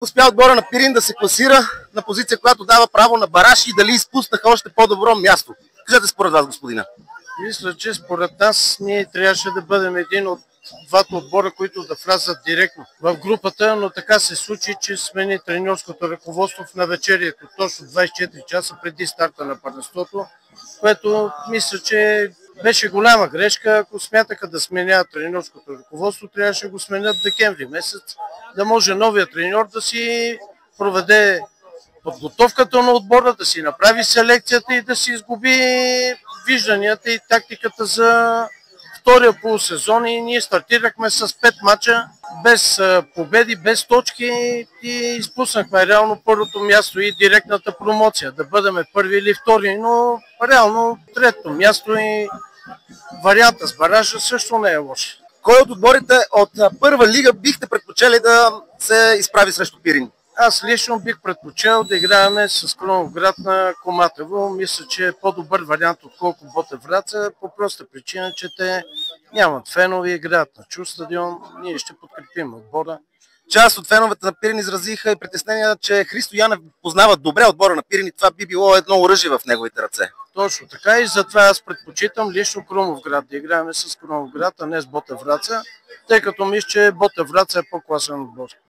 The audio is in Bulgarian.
Успя отбора на Пирин да се класира на позиция, която дава право на Бараши и дали изпуснаха още по-добро място? Кажете според вас, господина. Мисля, че според нас ние трябваше да бъдем един от двата отбора, които да влязат директно в групата, но така се случи, че смени треньорското ръководство в навечерието, точно 24 часа преди старта на първенството, което мисля, че беше голяма грешка. Ако смятаха да сменят треньорското ръководство, трябваше да го сменят в декември месец, да може новия треньор да си проведе подготовката на отбора, да си направи селекцията и да си изгуби вижданията и тактиката за втория полусезон. И ние стартирахме с 5 мача без победи, без точки и изпуснахме реално първото място и директната промоция. Да бъдем първи или втори, но реално трето място и варианта с баража също не е лош. Кой от отборите от първа лига бихте предпочели да се изправи срещу Пирин? Аз лично бих предпочел да играем с Крумовград на Коматево. Мисля, че е по-добър вариант отколко Ботев Враца, по проста причина, че те нямат фенове, играят на чуж стадион. Ние ще подкрепим отбора. Част от феновете на Пирин изразиха и притеснения, че Христо Янев познава добре отбора на Пирин и това би било едно оръжие в неговите ръце. Точно така и затова аз предпочитам лично Крумовград да играем с Крумовград, а не с Ботев Враца, тъй като мисля, че Ботев Враца е по-класен отбор.